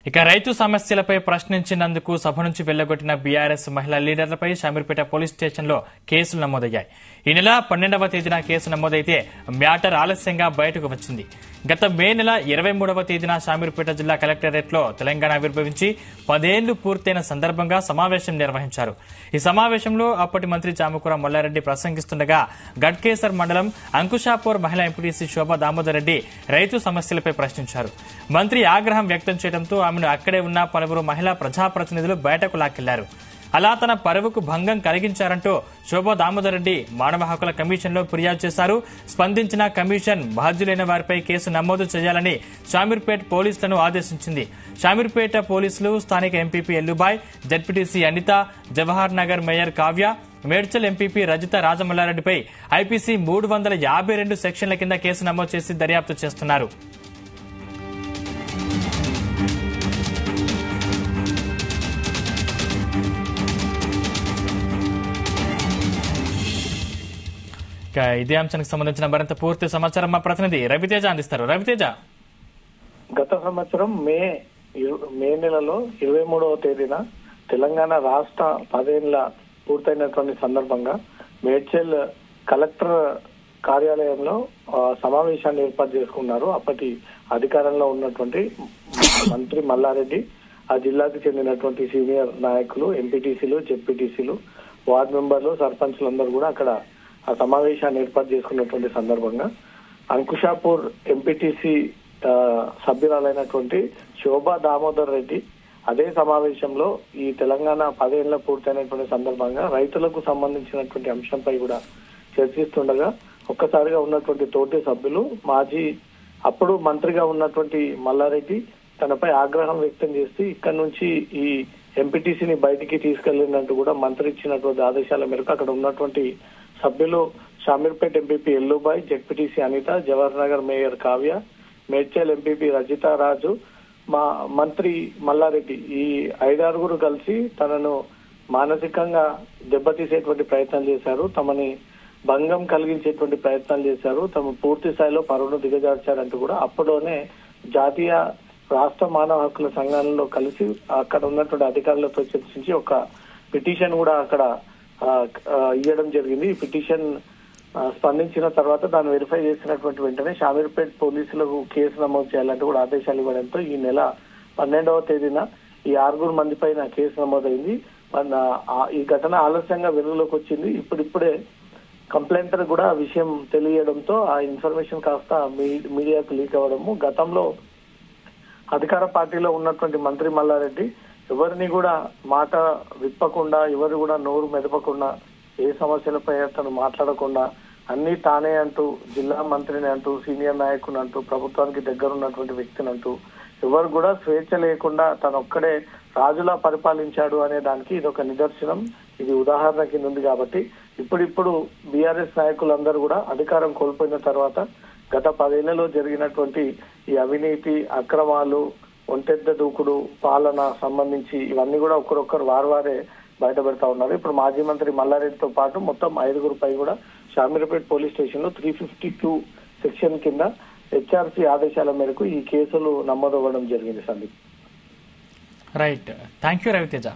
ఇక రైతు సమస్యలపై ప్రశ్నించినందుకు సభ నుంచి వెళ్లగొట్టిన బీఆర్ఎస్ మహిళా లీడర్లపై షామీర్పేట పోలీస్ స్టేషన్లో కేసులు నమోదయ్యాయి. ఈ నెల 12వ తేదీన కేసు నమోదైతే మ్యాటర్ ఆలస్యంగా బయటకు వచ్చింది. గత మే నెల 23వ తేదీన షామీర్పేట జిల్లా కలెక్టరేట్లో తెలంగాణ ఆవిర్భవించి 10 ఏళ్లు పూర్తయిన సందర్భంగా సమావేశం నిర్వహించారు. ఈ సమావేశంలో అప్పటి మంత్రి చామకూర మల్లారెడ్డి ప్రసంగిస్తుండగా గడ్కేసర్ మండలం అంకుషాపూర్ మహిళా ఎంపీటీసీ శోభా దామోదర్ రెడ్డి రైతు సమస్యలపై ప్రశ్నించారు. మంత్రి ఆగ్రహం వ్యక్తం చేయడంతో ఆమెను అక్కడే ఉన్న పలువురు మహిళా ప్రజాప్రతినిధులు బయటకు లాక్కెళ్లారు. అలా తన పరువుకు భంగం కలిగించారంటూ శోభా దామోదర్ రెడ్డి మానవ హక్కుల కమిషన్లో ఫిర్యాదు చేశారు. స్పందించిన కమిషన్ బాధ్యులైన వారిపై కేసు నమోదు చేయాలని షామీర్పేట్ పోలీసులను ఆదేశించింది. షామీర్పేట పోలీసులు స్థానిక MPP Ellubai, ZPTC Anitha, Jawahar Nagar mayor Kavya, Medchal MPP Rajitha రాజమల్లారెడ్డిపై ఐపీసీ 352 సెక్షన్ల కింద కేసు నమోదు చేసి దర్యాప్తు చేస్తున్నారు. ఇదే అంశానికి సంబంధించిన మరింత పూర్తి సమాచారం మా ప్రతినిధి రవితేజ అందిస్తారు. రవితేజ, గత సంవత్సరం మే నెలలో 23వ తేదీన తెలంగాణ రాష్ట్ర 10 ఏళ్ల పూర్తయినటువంటి సందర్భంగా మేడ్చల్ కలెక్టర్ కార్యాలయంలో సమావేశాన్ని ఏర్పాటు చేసుకున్నారు. అప్పటి అధికారంలో ఉన్నటువంటి మంత్రి మల్లారెడ్డి, ఆ జిల్లాకు చెందినటువంటి సీనియర్ నాయకులు, ఎంపీటీసీలు, జెడ్పీటీసీలు, వార్డు మెంబర్లు, సర్పంచ్లందరూ కూడా అక్కడ ఆ సమావేశాన్ని ఏర్పాటు చేసుకున్నటువంటి సందర్భంగా అంకుషాపూర్ ఎంపీటీసీ సభ్యురాలైనటువంటి శోభా దామోదర్ రెడ్డి అదే సమావేశంలో ఈ తెలంగాణ 10 ఏళ్ల పూర్తయినటువంటి సందర్భంగా రైతులకు సంబంధించినటువంటి అంశంపై కూడా చర్చిస్తుండగా ఒక్కసారిగా ఉన్నటువంటి తోటి సభ్యులు అప్పుడు మంత్రిగా ఉన్నటువంటి మల్లారెడ్డి తనపై ఆగ్రహం వ్యక్తం చేసి ఇక్కడి నుంచి ఈ ఎంపీటీసీని బయటికి తీసుకెళ్లినట్టు కూడా మంత్రి ఇచ్చినటువంటి ఆదేశాల మేరకు అక్కడ ఉన్నటువంటి సభ్యులు Shamirpet MPP Ellubai, ZPTC Anitha, Jawahar Nagar mayor Kavya, Medchal MPP Rajitha Raju, మా మంత్రి మల్లారెడ్డి ఈ 5-6 కలిసి తనను మానసికంగా దెబ్బతీసేటువంటి ప్రయత్నం చేశారు. తమని భంగం కలిగించేటువంటి ప్రయత్నాలు చేశారు. తమ పూర్తి స్థాయిలో పరువును దిగజార్చారంటూ కూడా అప్పట్లోనే జాతీయ రాష్ట్ర మానవ హక్కుల సంఘాలలో కలిసి అక్కడ ఉన్నటువంటి అధికారులతో చర్చించి ఒక పిటిషన్ కూడా అక్కడ ఇవ్వడం జరిగింది. ఈ పిటిషన్ స్పందించిన తర్వాత దాన్ని వెరిఫై చేసినటువంటి వెంటనే షామీర్పేట్ పోలీసులకు కేసు నమోదు చేయాలంటూ కూడా ఆదేశాలు ఇవ్వడంతో ఈ నెల 12వ తేదీన ఈ 6 మంది పైన కేసు నమోదైంది. ఈ ఘటన ఆలస్యంగా వెలుగులోకి వచ్చింది. ఇప్పుడిప్పుడే కంప్లైంటర్ కూడా ఆ విషయం తెలియడంతో ఆ ఇన్ఫర్మేషన్ కాస్త మీడియాకు లీక్ అవ్వడము, గతంలో అధికార పార్టీలో ఉన్నటువంటి మంత్రి మల్లారెడ్డి ఎవరిని కూడా మాట విప్పకుండా, ఎవరు కూడా నోరు మెదపకుండా, ఏ సమస్యలపై తను మాట్లాడకుండా అన్ని తానే అంటూ, జిల్లా మంత్రిని అంటూ, సీనియర్ నాయకుని అంటూ, ప్రభుత్వానికి దగ్గరున్నటువంటి వ్యక్తిని అంటూ ఎవరు కూడా స్వేచ్ఛ లేకుండా తను ఒక్కడే రాజులా పరిపాలించాడు అనే దానికి ఇది ఒక నిదర్శనం. ఇది ఉదాహరణ కింద ఉంది. కాబట్టి ఇప్పుడు బీఆర్ఎస్ నాయకులందరూ కూడా అధికారం కోల్పోయిన తర్వాత గత 10 ఏళ్లలో జరిగినటువంటి ఈ అవినీతి, అక్రమాలు, ఒంటెద్ద దూకుడు పాలన సంబంధించి ఇవన్నీ కూడా ఒకరొకరు వారే బయటపెడతా ఉన్నారు. ఇప్పుడు మాజీ మంత్రి మల్లారెడ్డితో పాటు మొత్తం 5 పై కూడా షామీర్పేట్ పోలీస్ స్టేషన్ లో 352 సెక్షన్ కింద హెచ్ఆర్సీ ఆదేశాల మేరకు ఈ కేసులు నమోదవ్వడం జరిగింది. Sandeep, right, thank you Raviteja.